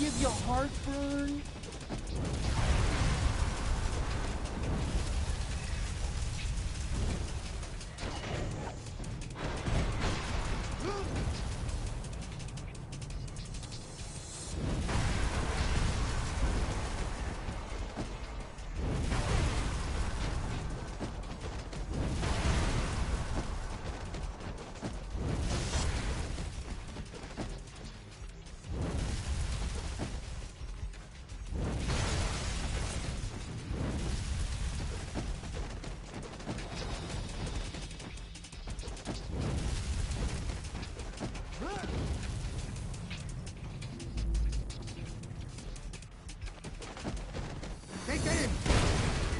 give you heartburn?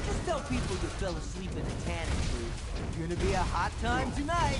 Just tell people you fell asleep in a tanning booth. It's gonna be a hot time tonight.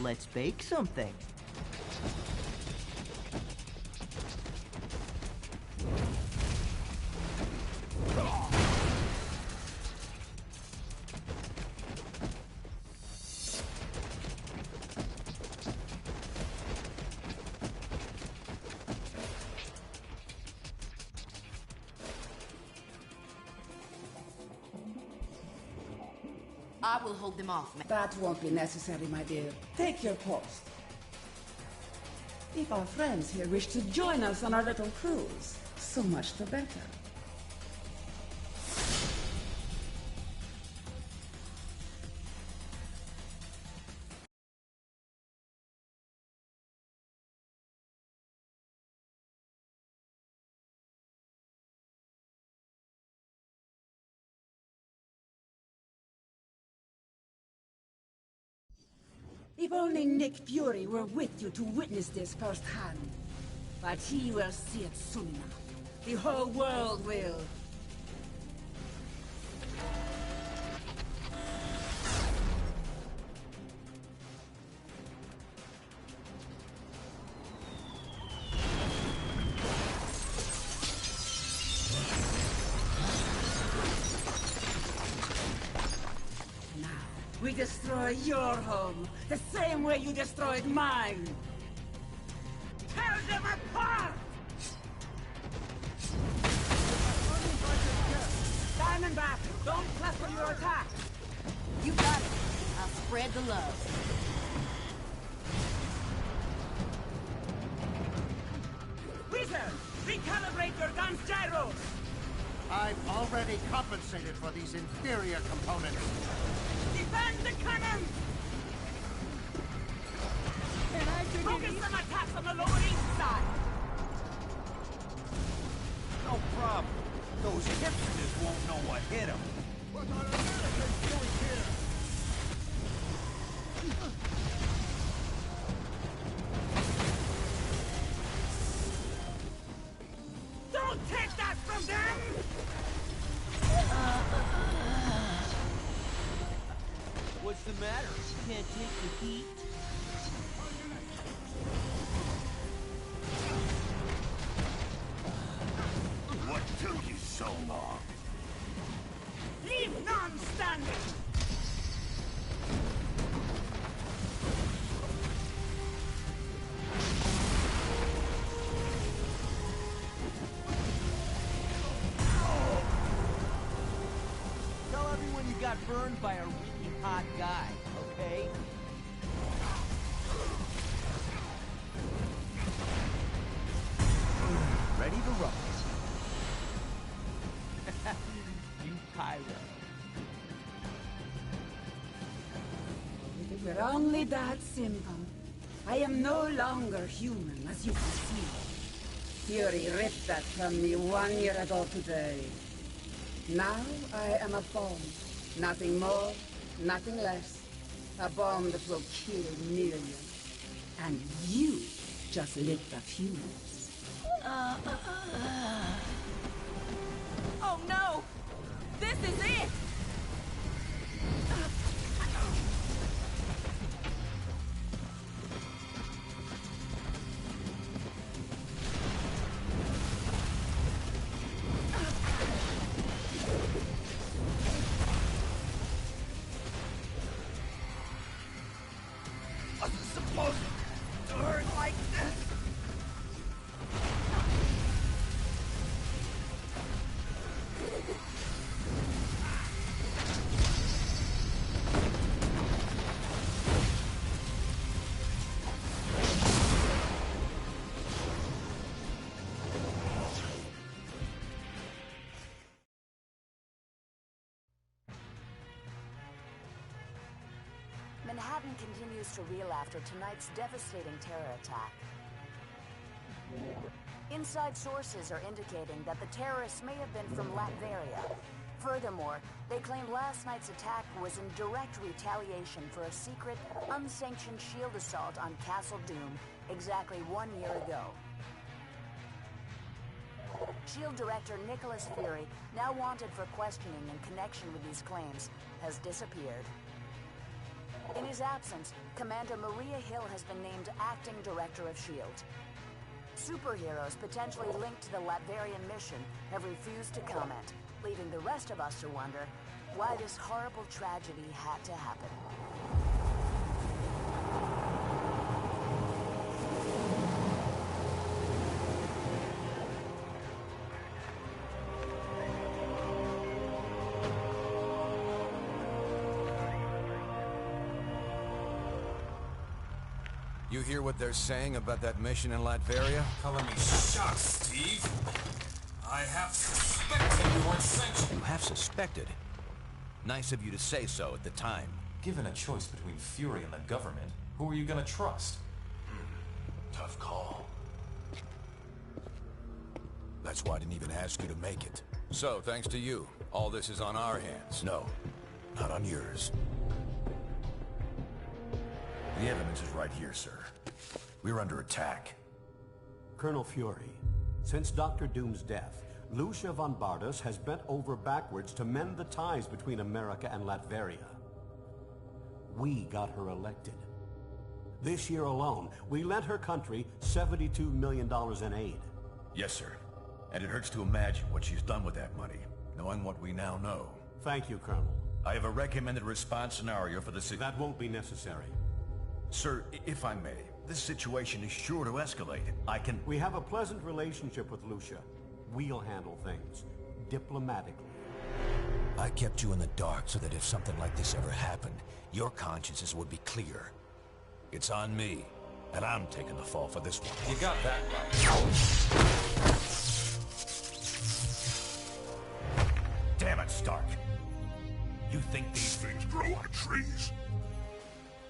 Let's bake something. I will hold them off. That won't be necessary, my dear. Take your post. If our friends here wish to join us on our little cruise, so much the better. If only Nick Fury were with you to witness this firsthand. But he will see it soon enough. The whole world will. We destroy your home, the same way you destroyed mine! Tear them apart! Diamondback, don't cluster your attack! You got it. I'll spread the love. Wizard, recalibrate your gun's gyros! I've already compensated for these inferior components. Defend the cannon! Focus some attacks on the Lower East Side! No problem. Those hipsters won't know what hit them. What are Americans doing here? Don't take that from them! What's the matter? Can't take the heat? got burned by a really hot guy, okay? Ready to rock. You pyro. If it were only that simple. I am no longer human, as you can see. Fury ripped that from me 1 year ago today. Now I am a bomb. Nothing more, nothing less. A bomb that will kill millions. And you just lit the fuse. Oh no! This is it! Manhattan continues to reel after tonight's devastating terror attack. Inside sources are indicating that the terrorists may have been from Latveria. Furthermore, they claim last night's attack was in direct retaliation for a secret, unsanctioned shield assault on Castle Doom exactly 1 year ago. SHIELD Director Nicholas Fury, now wanted for questioning in connection with these claims, has disappeared. In his absence, Commander Maria Hill has been named Acting Director of SHIELD. Superheroes potentially linked to the Latverian mission have refused to comment, leaving the rest of us to wonder why this horrible tragedy had to happen. You hear what they're saying about that mission in Latveria? Calling me shocked, Steve. I have suspected you weren't sanctioned. You have suspected? Nice of you to say so at the time. Given a choice between Fury and the government, who are you gonna trust? Tough call. That's why I didn't even ask you to make it. So, thanks to you, all this is on our hands. No, not on yours. The evidence is right here, sir. We're under attack. Colonel Fury, since Dr. Doom's death, Lucia von Bardas has bent over backwards to mend the ties between America and Latveria. We got her elected. This year alone, we lent her country $72 million in aid. Yes, sir. And it hurts to imagine what she's done with that money, knowing what we now know. Thank you, Colonel. I have a recommended response scenario for the That won't be necessary. Sir, if I may, this situation is sure to escalate. We have a pleasant relationship with Lucia. We'll handle things diplomatically. I kept you in the dark so that if something like this ever happened, your consciences would be clear. It's on me, and I'm taking the fall for this one. You got that right. Damn it, Stark. You think these things grow on trees?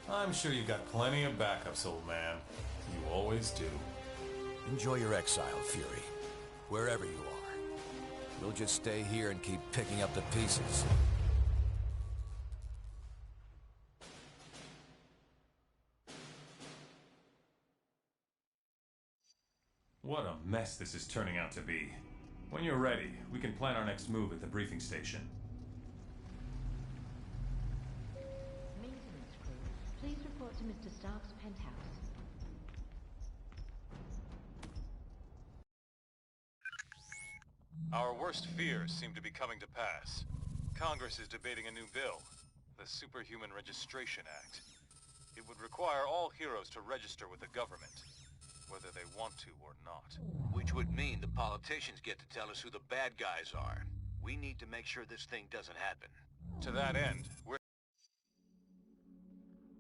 I'm sure you've got plenty of backups, old man. You always do. Enjoy your exile, Fury. Wherever you are. We'll just stay here and keep picking up the pieces. What a mess this is turning out to be. When you're ready, we can plan our next move at the briefing station. Maintenance crew, please report to Mr. Stark's penthouse. Our worst fears seem to be coming to pass. Congress is debating a new bill, the Superhuman Registration Act. It would require all heroes to register with the government, whether they want to or not. Which would mean the politicians get to tell us who the bad guys are. We need to make sure this thing doesn't happen. To that end, we're...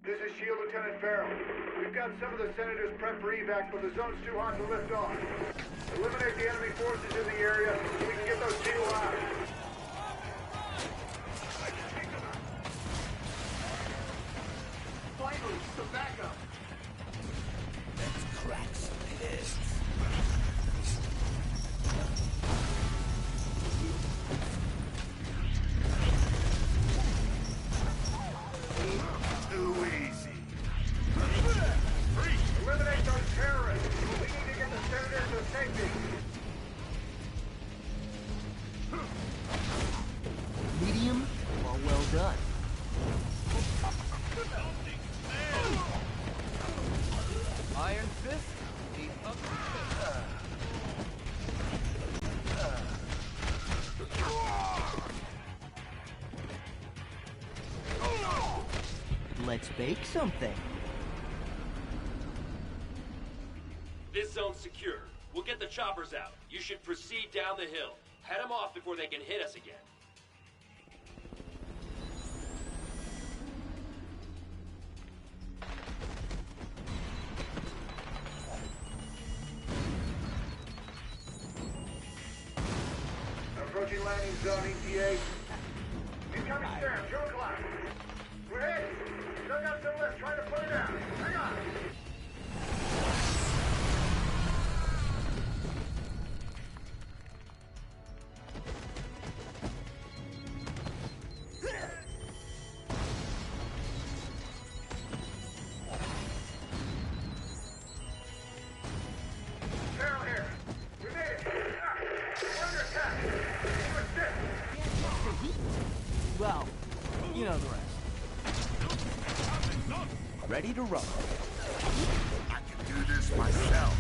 This is SHIELD Lieutenant Farrell. We've got some of the senators prepped for evac, but the zone's too hot to lift off. Eliminate the enemy forces in the area so we can get those people out. Finally, some backup. Let's crack some heads. Too easy. Eliminate those terrorists. We need to get the senators to safety. Medium or well done? Iron Fist? Let's bake something. This zone's secure. We'll get the choppers out. You should proceed down the hill. Head them off before they can hit us again. Approaching landing zone, ETA. Incoming stern, Joe Clark. We're hit. Still got some left, trying to put it down. Hang on. Farrell here. We made it. We're under attack. What's this? Well, you know the rest. Ready to roll. I can do this myself.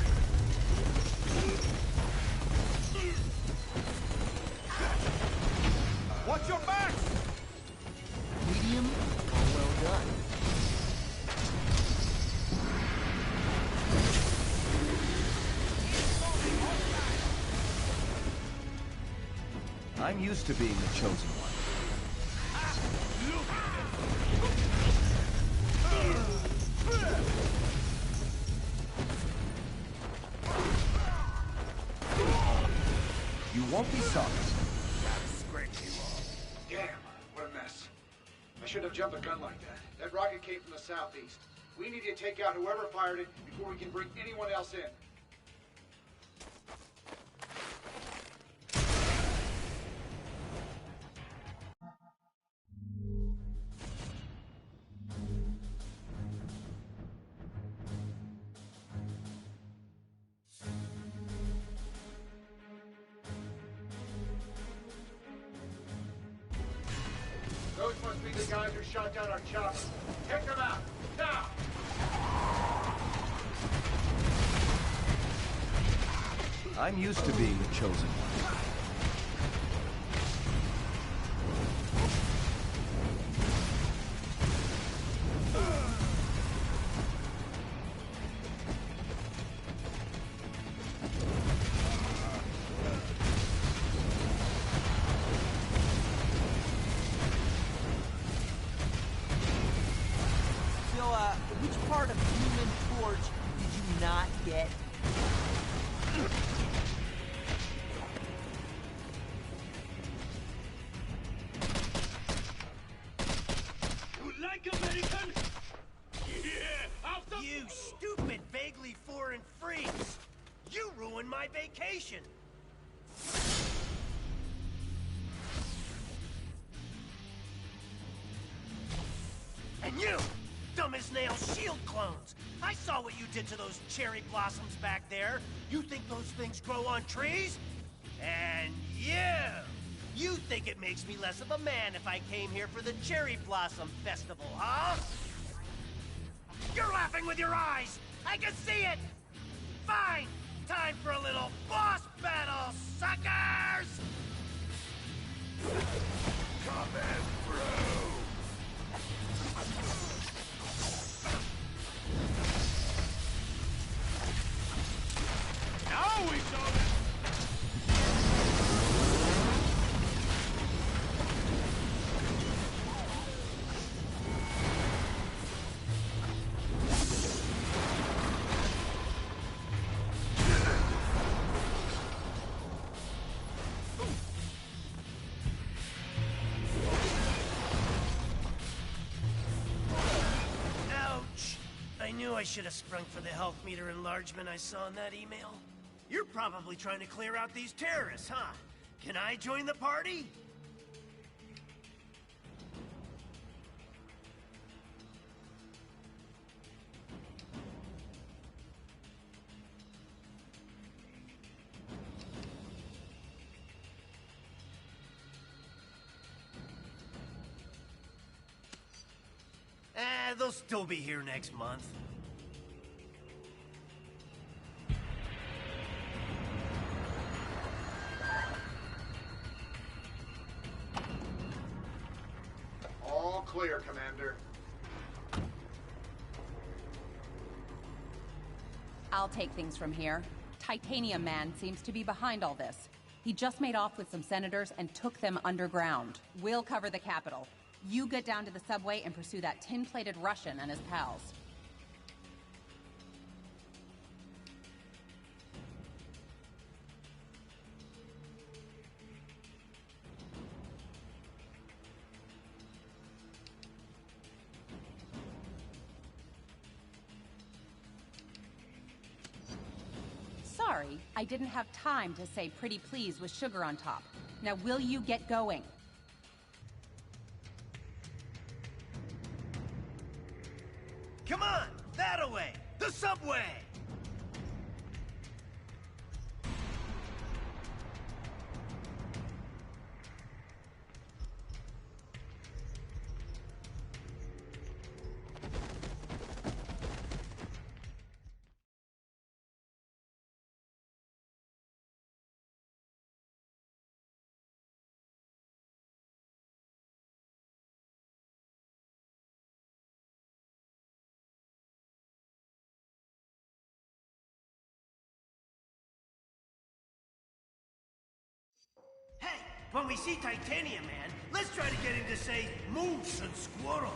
Watch your back! Medium or well done? I'm used to being the chosen one. You won't be sorry. Great people. Damn, what a mess. I shouldn't have jumped a gun like that. That rocket came from the southeast. We need to take out whoever fired it before we can bring anyone else in. Those must be the guys who shot down our chopper. Take them out, now! I'm used to being the chosen one. Which part of Human Torch did you not get? You like American? Yeah! You stupid, vaguely foreign freaks! You ruined my vacation! And you! Dumb as nails shield clones! I saw what you did to those cherry blossoms back there! You think those things grow on trees? And you think it makes me less of a man if I came here for the Cherry Blossom Festival, huh? You're laughing with your eyes! I can see it! Fine! Time for a little boss battle, suckers! Combat through! Now we saw it! I should have sprung for the health meter enlargement I saw in that email. You're probably trying to clear out these terrorists, huh? Can I join the party? They'll still be here next month. All clear, Commander. I'll take things from here. Titanium Man seems to be behind all this. He just made off with some senators and took them underground. We'll cover the Capitol. You get down to the subway and pursue that tin-plated Russian and his pals. Sorry, I didn't have time to say pretty please with sugar on top. Now will you get going? Come on! That-a-way! The subway! Hey, when we see Titanium Man, let's try to get him to say moose and squirrel.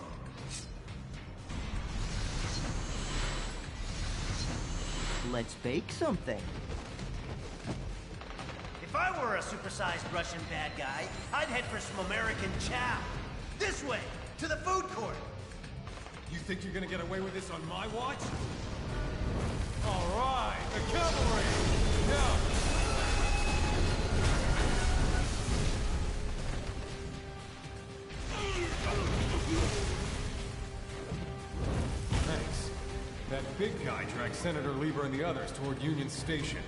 Let's bake something. If I were a supersized Russian bad guy, I'd head for some American chow. This way, to the food court. You think you're gonna get away with this on my watch? All right, the cavalry! Now! Thanks. That big guy dragged Senator Lieber and the others toward Union Station.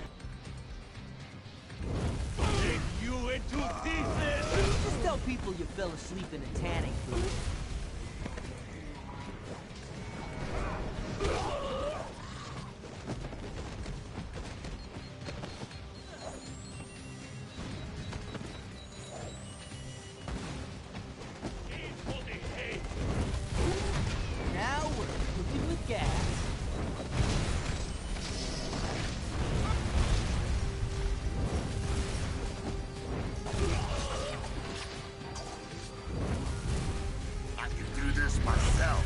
Take you into pieces! Just tell people you fell asleep in a tanning booth. Now we're cooking with gas. I can do this myself.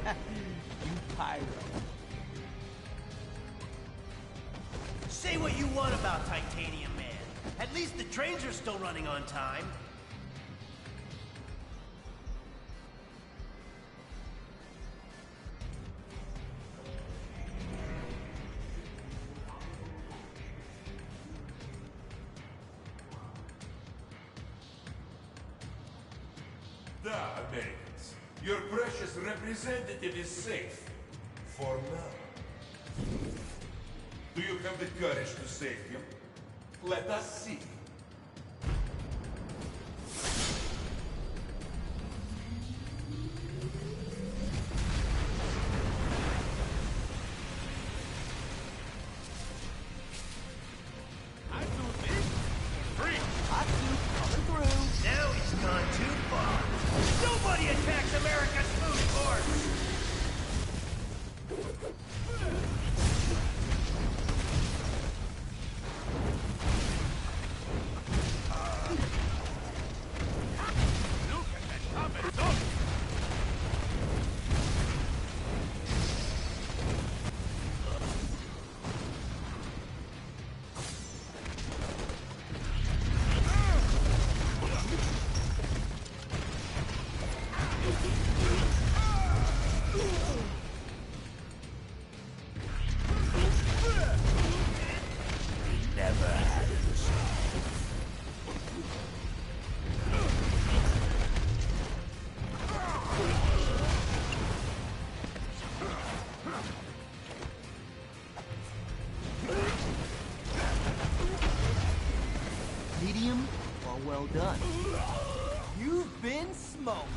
You pyro. Say what you want about Titanium Man. At least the trains are still running on time. Da, Americans. Your precious representative is safe. For now. Do you have the courage to save him? Let us see. I do this. Free. Hot soup coming through. Now he's gone too far. Nobody attacks America's food court! Well done. You've been smoked.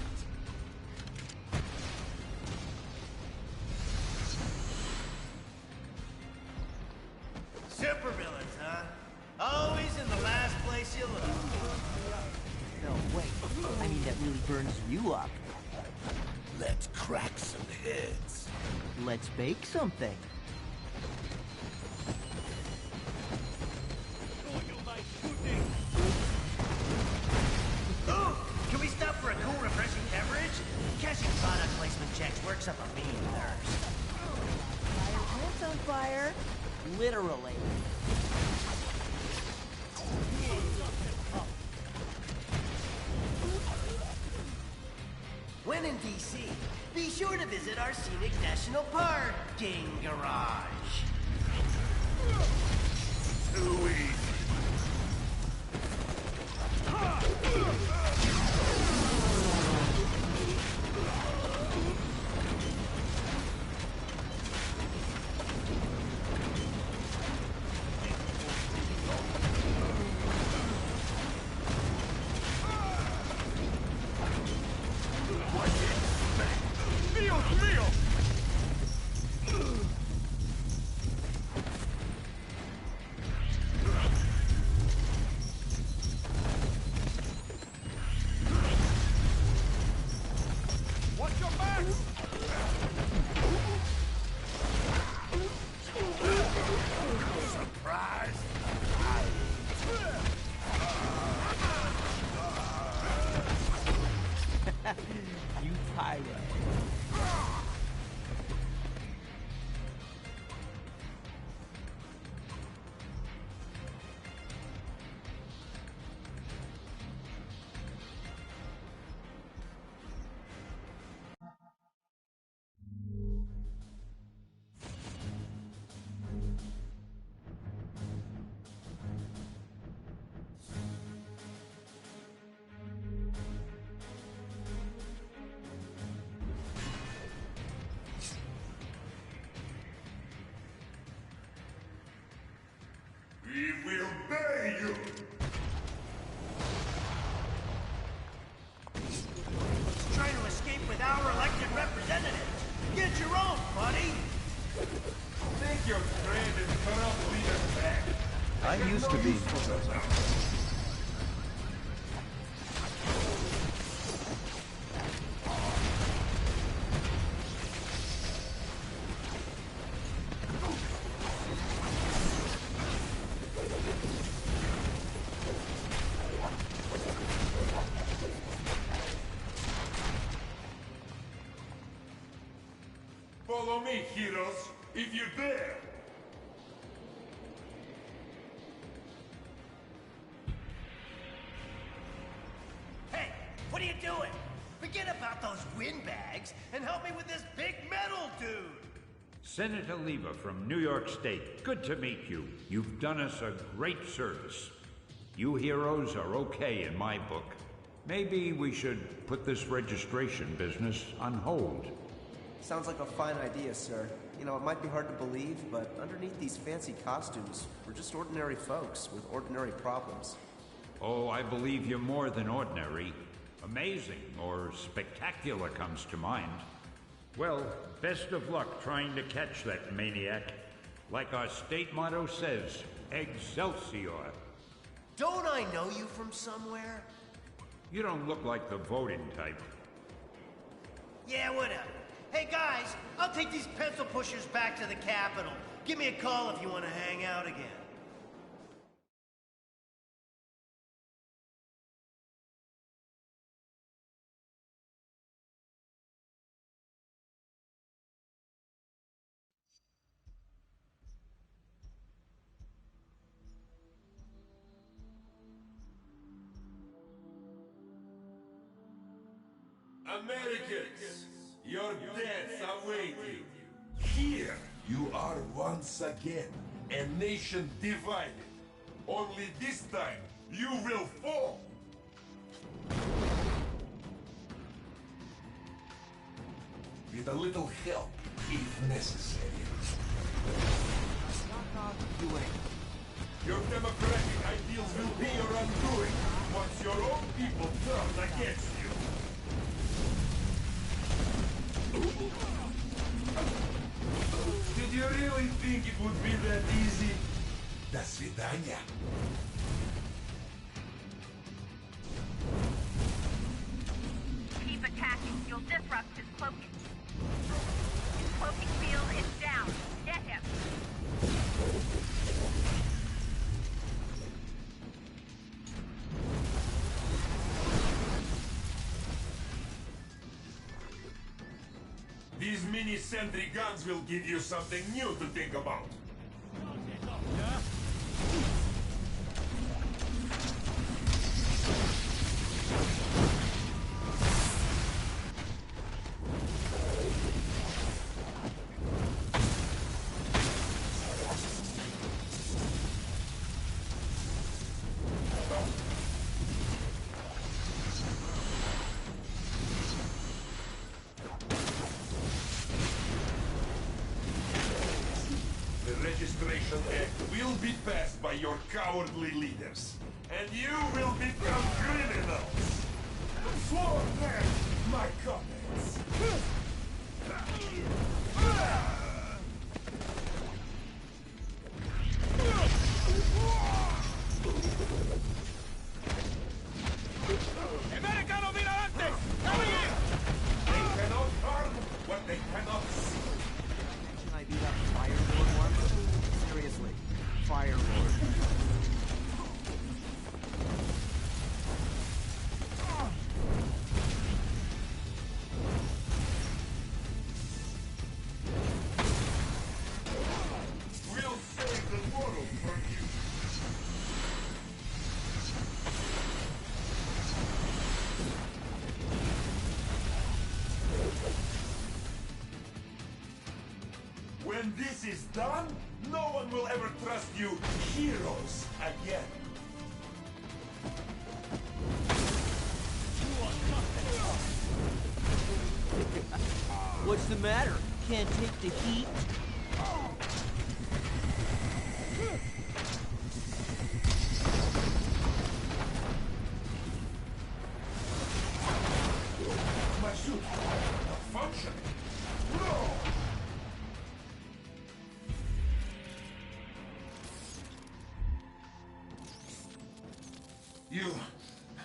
Supervillains, huh? Always in the last place you look. No, wait. I mean, that really burns you up. Let's crack some heads. Let's bake something. Ooh, can we stop for a cool, refreshing beverage? Cashing product placement checks works up a mean thirst. Plants on fire? Literally. When in D.C., be sure to visit our scenic national parking garage. Too easy. You pirate. We will bury you! Trying to escape with our elected representatives. Get your own, buddy! Take your friend and corrupt leader back. I used to be. Follow me, heroes, if you dare! Hey, what are you doing? Forget about those windbags and help me with this big metal dude! Senator Lever from New York State, good to meet you. You've done us a great service. You heroes are okay in my book. Maybe we should put this registration business on hold. Sounds like a fine idea, sir. You know, it might be hard to believe, but underneath these fancy costumes, we're just ordinary folks with ordinary problems. Oh, I believe you're more than ordinary. Amazing or spectacular comes to mind. Well, best of luck trying to catch that maniac. Like our state motto says, Excelsior. Don't I know you from somewhere? You don't look like the voting type. Yeah, whatever. Hey guys, I'll take these pencil pushers back to the Capitol. Give me a call if you want to hang out again. Americans, your deaths await you. Here, you are once again a nation divided. Only this time, you will fall. With a little help, if necessary. Your democratic ideals will be your undoing. once your own people turn against you. Did you really think it would be that easy? До свидания. Keep attacking. You'll disrupt his cloaking. His cloaking field is down. Get him. These mini-sentry guns will give you something new to think about. Registration Act will be passed by your cowardly leaders, and you will become criminals. For them, my comments. ¡Americano, mira antes! They cannot harm what they cannot see. Can I be that fire lord once? Seriously, fire lord. We'll save the world from you. When this is done, no one will ever trust you heroes again. What's the matter? Can't take the heat? My suit, not functioning. No!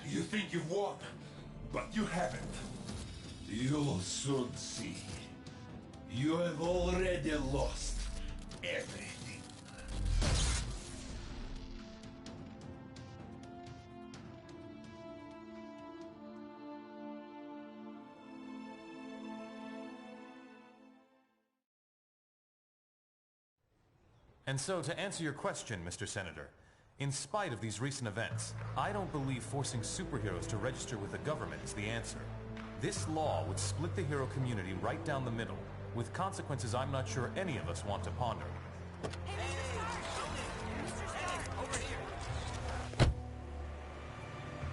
You think you've won, but you haven't. You'll soon see. You have already lost everything. And so, to answer your question, Mr. Senator, in spite of these recent events, I don't believe forcing superheroes to register with the government is the answer. This law would split the hero community right down the middle, with consequences I'm not sure any of us want to ponder.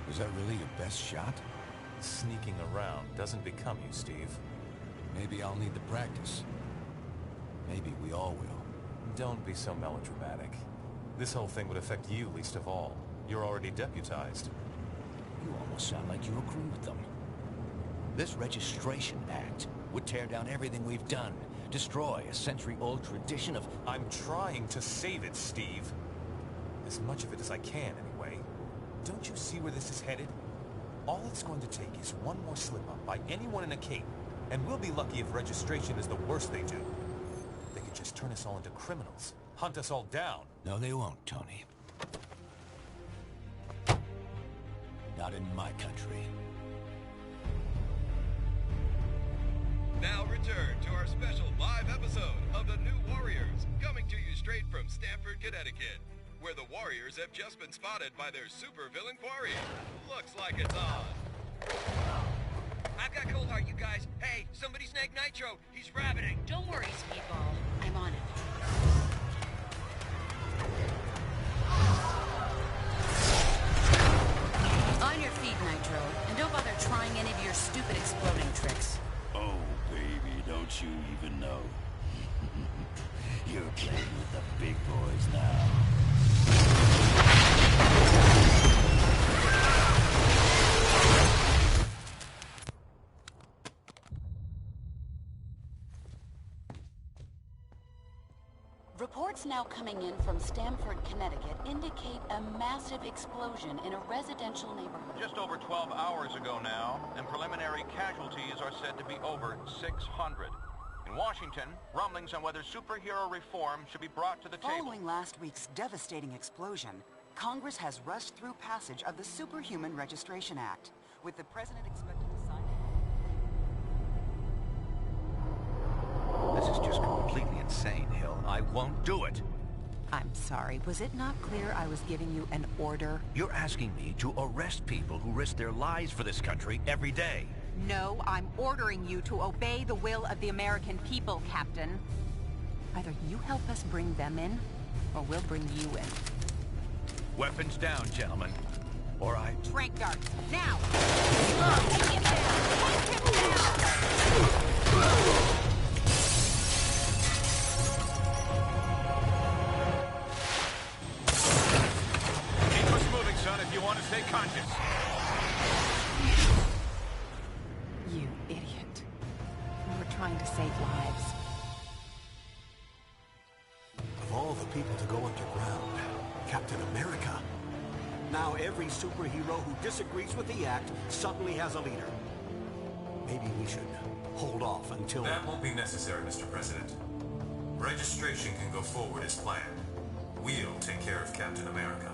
Was that really your best shot? Sneaking around doesn't become you, Steve. Maybe I'll need the practice. Maybe we all will. Don't be so melodramatic. This whole thing would affect you least of all. You're already deputized. You almost sound like you agree with them. This Registration Act would tear down everything we've done, destroy a century-old tradition of... I'm trying to save it, Steve. As much of it as I can, anyway. Don't you see where this is headed? All it's going to take is one more slip-up by anyone in a cape, and we'll be lucky if registration is the worst they do. They could just turn us all into criminals, hunt us all down. No, they won't, Tony. Not in my country. Now return to our special live episode of The New Warriors, coming to you straight from Stamford, Connecticut, where the Warriors have just been spotted by their supervillain quarry. Looks like it's on. I've got cold heart, you guys. Hey, somebody snag Nitro. He's rabbiting. Don't worry, Speedball. I'm on it. On your feet, Nitro. And don't bother trying any of your stupid exploding tricks. Oh, baby, don't you even know? You're playing with the big boys now. Reports now coming in from Stamford, Connecticut indicate a massive explosion in a residential neighborhood. Just over 12 hours ago now, and preliminary casualties are said to be over 600. In Washington, rumblings on whether superhero reform should be brought to the table. Following last week's devastating explosion, Congress has rushed through passage of the Superhuman Registration Act, with the president expected to sign it. This is just completely insane, Hill. I won't do it. I'm sorry, was it not clear I was giving you an order? You're asking me to arrest people who risk their lives for this country every day. No, I'm ordering you to obey the will of the American people, Captain. Either you help us bring them in, or we'll bring you in. Weapons down, gentlemen. Or I... Trank darts, now! Take him down! Take him down! Keep us moving, son, if you want to stay conscious. You idiot. We were trying to save lives. Of all the people to go underground, Captain America. Now every superhero who disagrees with the act suddenly has a leader. Maybe we should hold off until... That won't be necessary, Mr. President. Registration can go forward as planned. We'll take care of Captain America.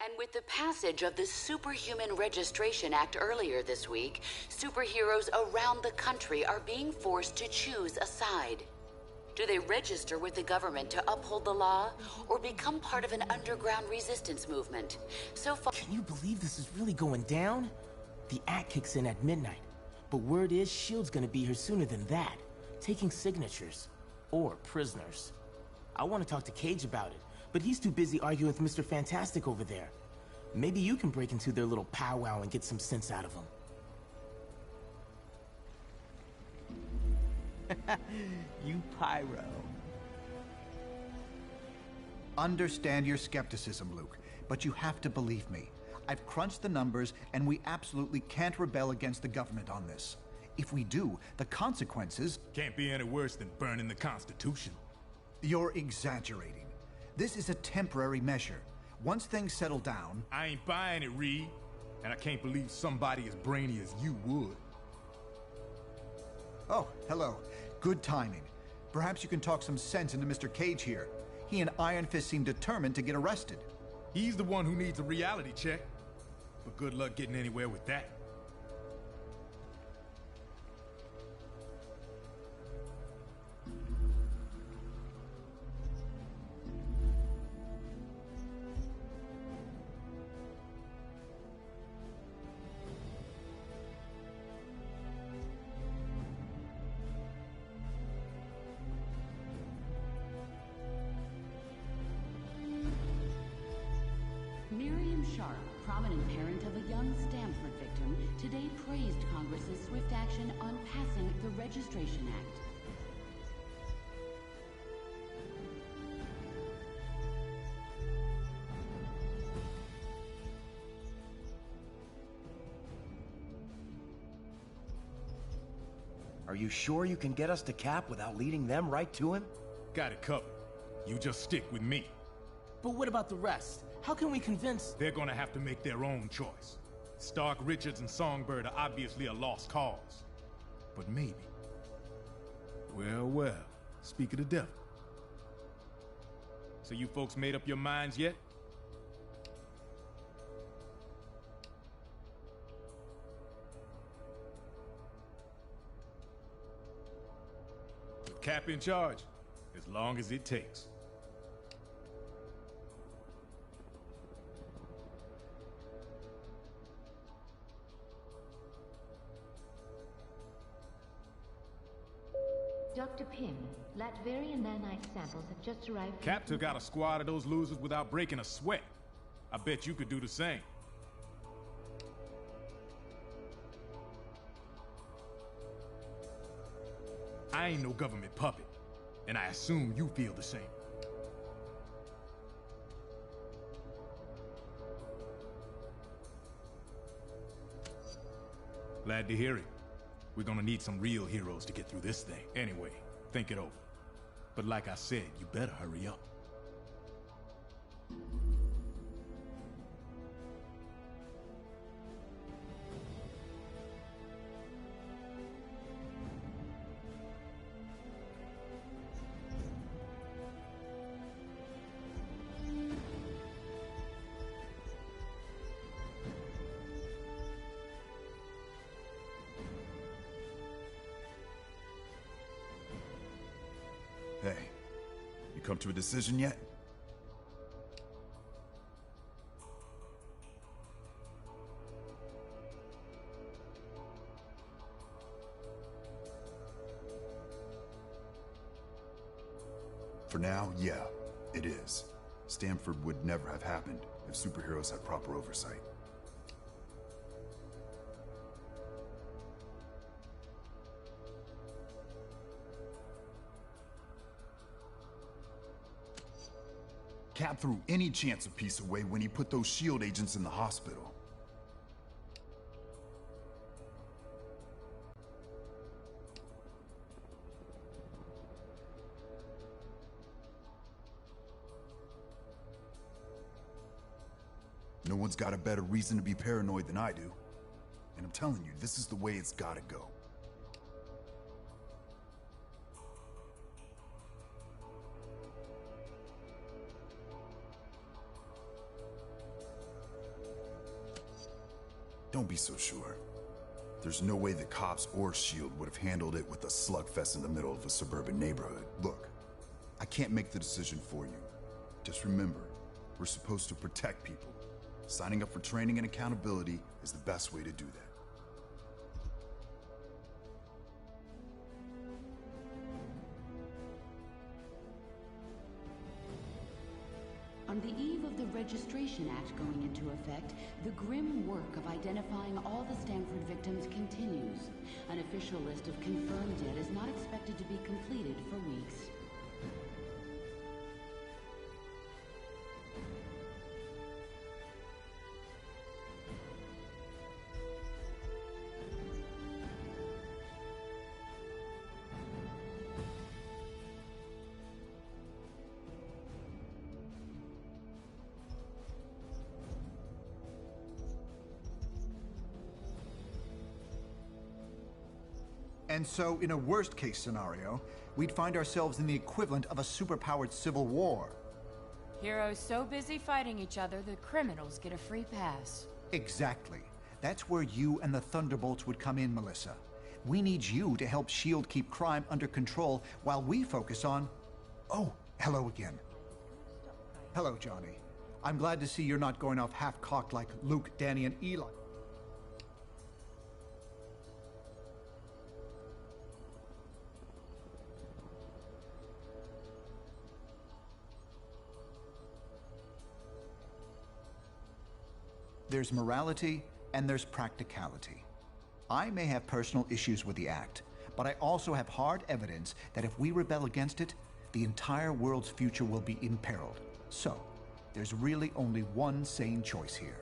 And with the passage of the Superhuman Registration Act earlier this week, superheroes around the country are being forced to choose a side. Do they register with the government to uphold the law, or become part of an underground resistance movement? So far... Can you believe this is really going down? The act kicks in at midnight, but word is S.H.I.E.L.D's gonna be here sooner than that, taking signatures. Or prisoners. I want to talk to Cage about it, but he's too busy arguing with Mr. Fantastic over there. Maybe you can break into their little powwow and get some sense out of him. You pyro. Understand your skepticism, Luke, but you have to believe me. I've crunched the numbers, and we absolutely can't rebel against the government on this. If we do, the consequences... Can't be any worse than burning the Constitution. You're exaggerating. This is a temporary measure. Once things settle down... I ain't buying it, Reed. And I can't believe somebody as brainy as you would. Oh, hello. Good timing. Perhaps you can talk some sense into Mr. Cage here. He and Iron Fist seem determined to get arrested. He's the one who needs a reality check. But good luck getting anywhere with that. Sharp, prominent parent of a young Stamford victim, today praised Congress's swift action on passing the Registration Act. Are you sure you can get us to Cap without leading them right to him? Got it covered. You just stick with me. But what about the rest? How can we convince... They're gonna have to make their own choice. Stark, Richards, and Songbird are obviously a lost cause. But maybe... Well, speak of the devil. So you folks made up your minds yet? With Cap in charge, as long as it takes. Dr. Pym, Latverian nanite samples have just arrived. Cap took out a squad of those losers without breaking a sweat. I bet you could do the same. I ain't no government puppet, and I assume you feel the same. Glad to hear it. We're gonna need some real heroes to get through this thing. Anyway, think it over. But like I said, you better hurry up. Hey, you come to a decision yet? For now, yeah, it is. Stanford would never have happened if superheroes had proper oversight. Cap threw any chance of peace away when he put those SHIELD agents in the hospital. No one's got a better reason to be paranoid than I do. And I'm telling you, this is the way it's gotta go. Don't be so sure. There's no way the cops or SHIELD would have handled it with a slugfest in the middle of a suburban neighborhood. Look, I can't make the decision for you. Just remember, we're supposed to protect people. Signing up for training and accountability is the best way to do that. On the eve of the Registration Act going into effect, the grim work of identifying all the Stanford victims continues. An official list of confirmed dead is not expected to be completed for weeks. And so, in a worst-case scenario, we'd find ourselves in the equivalent of a superpowered civil war. Heroes so busy fighting each other, the criminals get a free pass. Exactly. That's where you and the Thunderbolts would come in, Melissa. We need you to help S.H.I.E.L.D. keep crime under control while we focus on... Oh, hello again. Hello, Johnny. I'm glad to see you're not going off half-cocked like Luke, Danny, and Eli. There's morality and there's practicality. I may have personal issues with the act, but I also have hard evidence that if we rebel against it, the entire world's future will be imperiled. So, there's really only one sane choice here.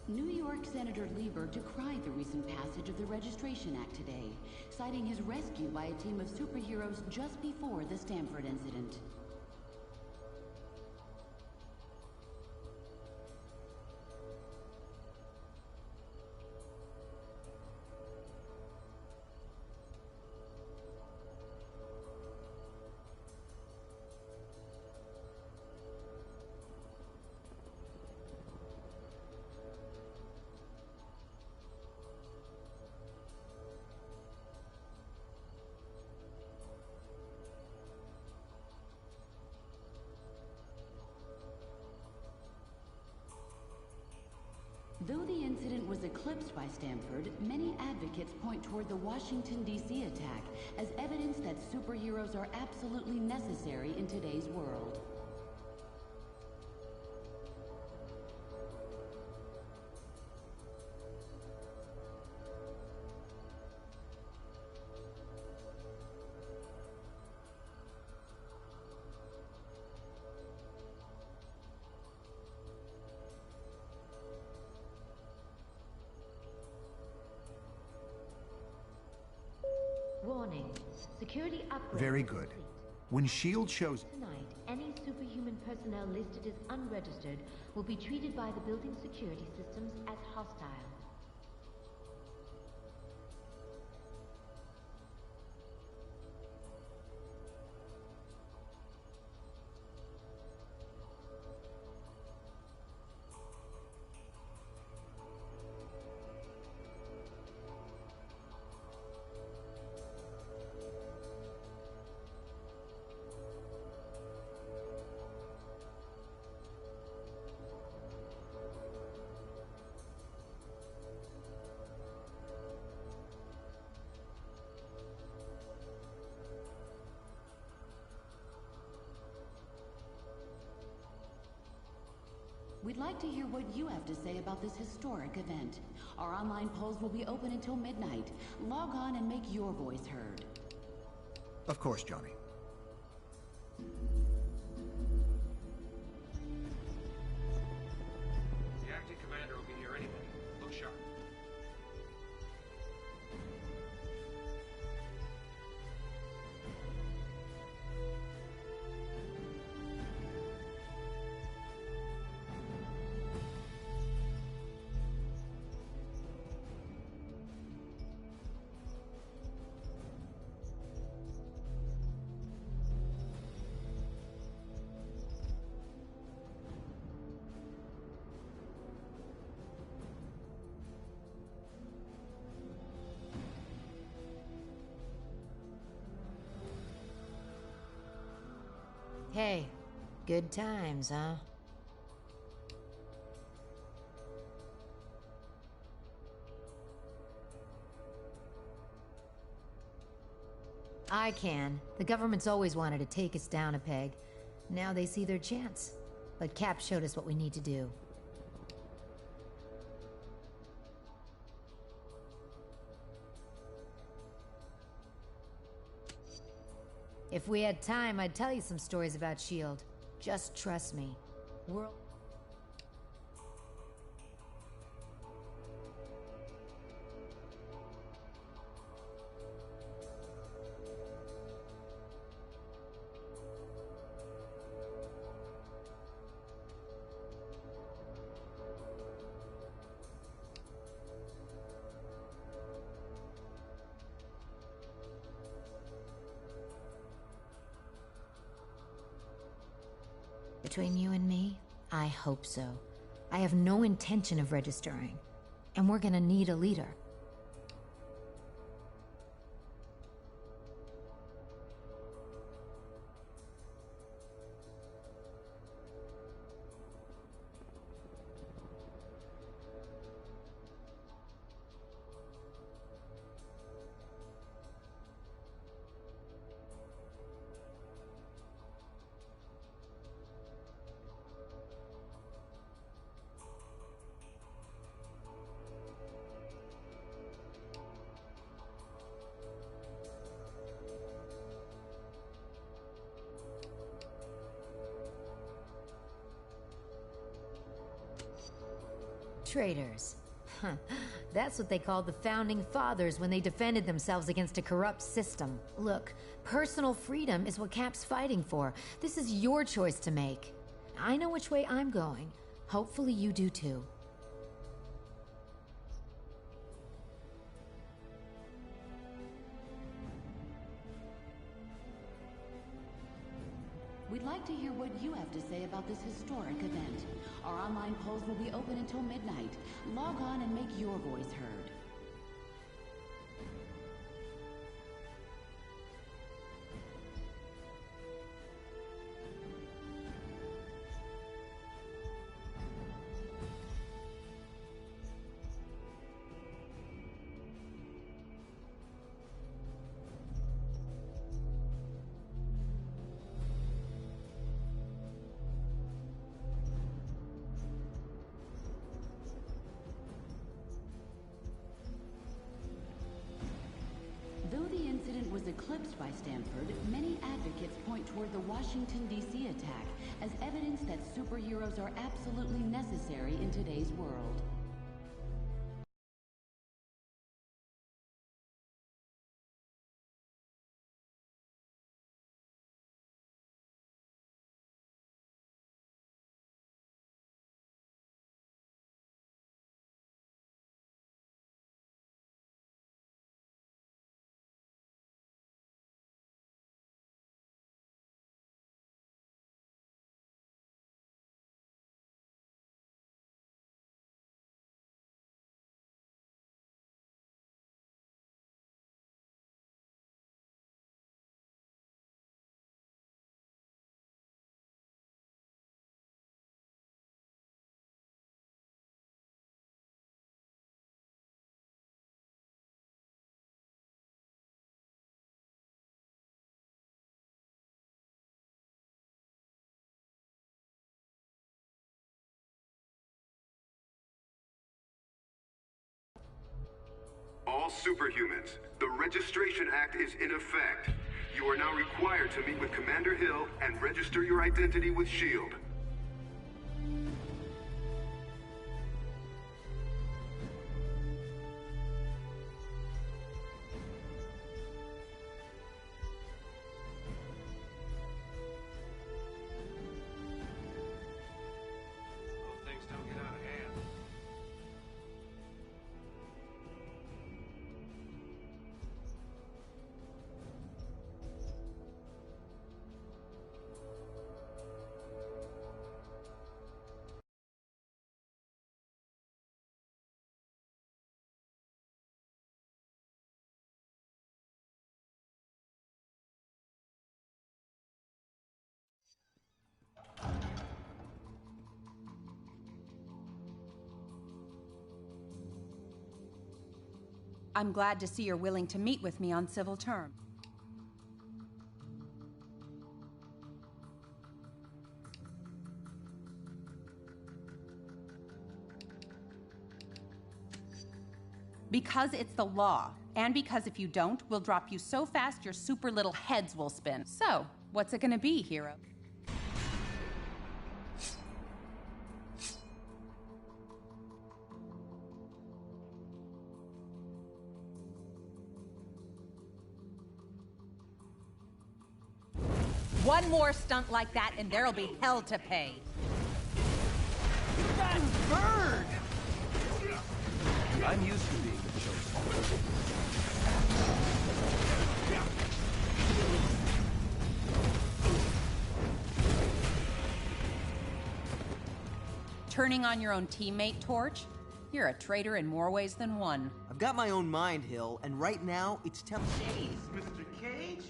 New York Senator Lieber decried the recent passage of the Registration Act today, citing his rescue by a team of superheroes just before the Stanford incident. Though the incident was eclipsed by Stanford, many advocates point toward the Washington, D.C. attack as evidence that superheroes are absolutely necessary in today's world. Warning. Security upgrade. Very good. When S.H.I.E.L.D. shows... Tonight, any superhuman personnel listed as unregistered will be treated by the building security systems as hostile. We'd like to hear what you have to say about this historic event. Our online polls will be open until midnight. Log on and make your voice heard. Of course, Johnny. The acting commander will be here any minute. Look sharp. Hey, good times, huh? I can. The government's always wanted to take us down a peg. Now they see their chance. But Cap showed us what we need to do. If we had time, I'd tell you some stories about S.H.I.E.L.D. Just trust me. World... Between you and me, I hope so. I have no intention of registering. And we're gonna need a leader. Traitors. Huh. That's what they called the Founding Fathers when they defended themselves against a corrupt system. Look, personal freedom is what Cap's fighting for. This is your choice to make. I know which way I'm going. Hopefully you do too. We'd like to hear what you have to say about this historic event. Our online polls will be open until midnight. Log on and make your voice heard. Though the incident was eclipsed by Stanford, many advocates point toward the Washington, D.C. attack as evidence that superheroes are absolutely necessary in today's world. superhumans, the Registration Act is in effect. You are now required to meet with Commander Hill and register your identity with S.H.I.E.L.D. Things don't get out of hand. I'm glad to see you're willing to meet with me on civil terms. Because it's the law, and because if you don't, we'll drop you so fast your super little heads will spin. So, what's it gonna be, hero? One more stunt like that and there'll be hell to pay. That bird! I'm used to being the chosen. Turning on your own teammate, Torch? You're a traitor in more ways than one. I've got my own mind, Hill, and right now it's telling me. Mr. Cage?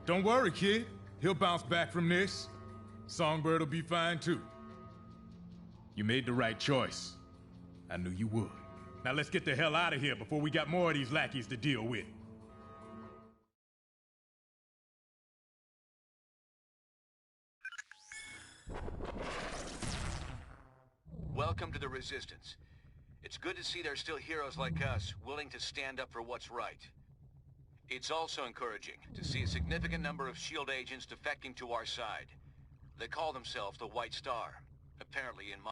Don't worry, kid. He'll bounce back from this. Songbird will be fine too. You made the right choice. I knew you would. Now let's get the hell out of here before we got more of these lackeys to deal with. Welcome to the Resistance. It's good to see there's still heroes like us willing to stand up for what's right. It's also encouraging to see a significant number of S.H.I.E.L.D. agents defecting to our side. They call themselves the White Star. Apparently in my...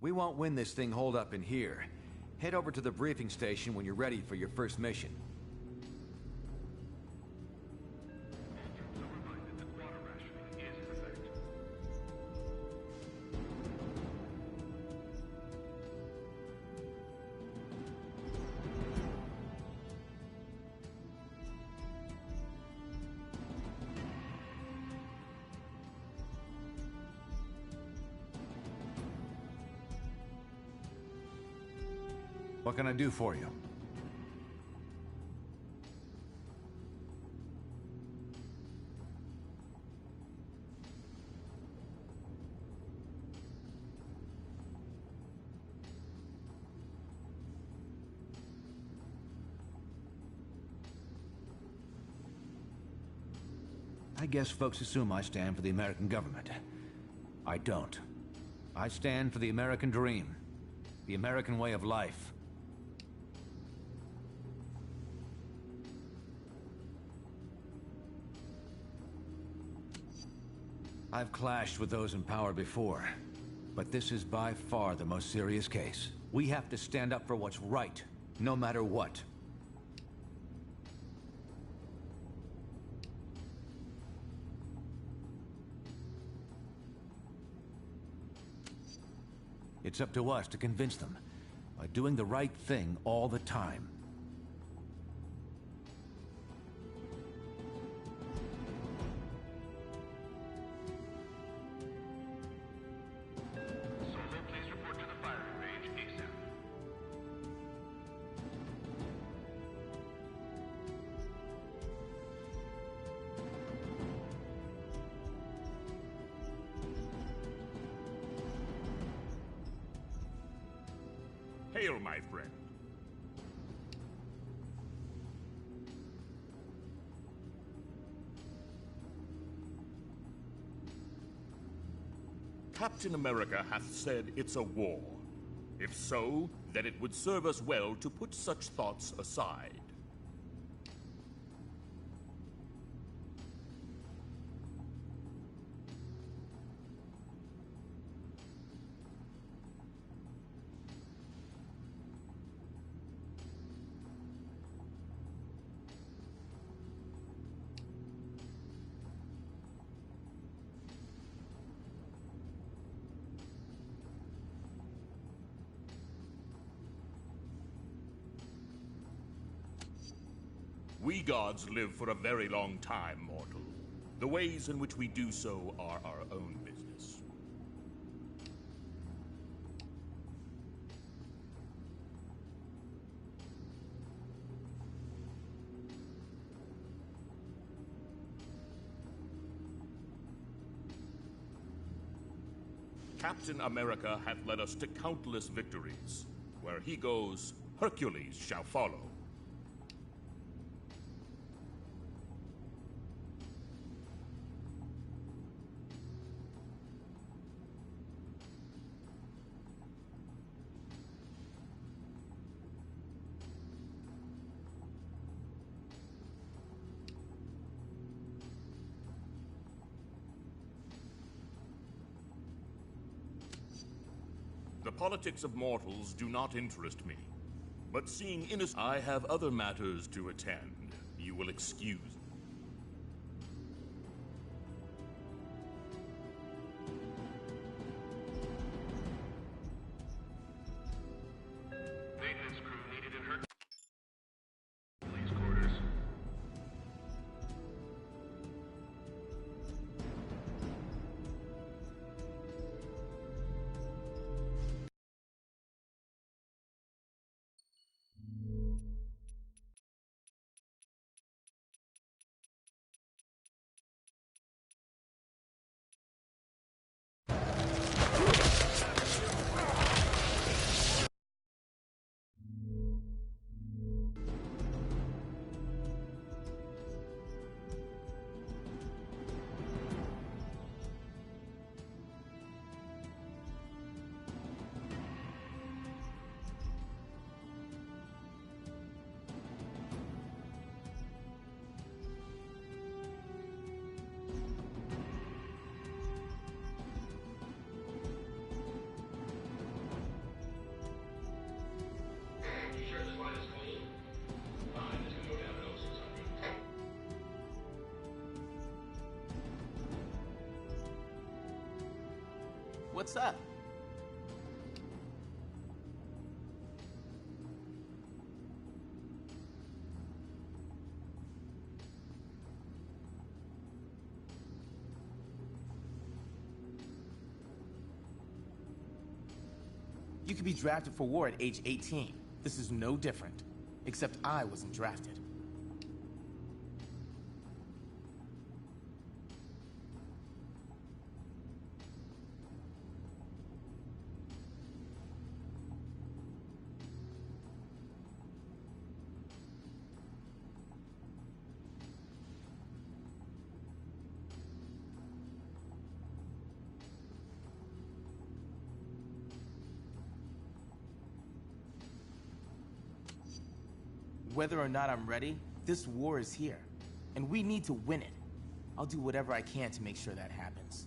We won't win this thing holed up in here. Head over to the briefing station when you're ready for your first mission. What can I do for you? I guess folks assume I stand for the American government. I don't. I stand for the American dream, the American way of life. I've clashed with those in power before, but this is by far the most serious case. We have to stand up for what's right, no matter what. It's up to us to convince them, by doing the right thing all the time. Hail, my friend. Captain America hath said it's a war. If so, then it would serve us well to put such thoughts aside. We gods live for a very long time, mortal. The ways in which we do so are our own business. Captain America hath led us to countless victories. Where he goes, Hercules shall follow. The politics of mortals do not interest me. But seeing innocent, I have other matters to attend. You will excuse. Maintenance crew needed in Hercules quarters. What's up? You could be drafted for war at age 18. This is no different. Except I wasn't drafted. Whether or not I'm ready, this war is here, and we need to win it. I'll do whatever I can to make sure that happens.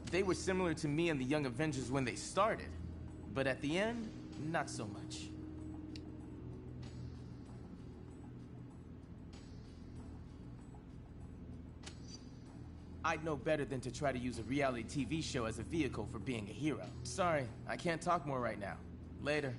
They were similar to me and the Young Avengers when they started, but at the end, not so much. I'd know better than to try to use a reality TV show as a vehicle for being a hero. Sorry, I can't talk more right now. Later.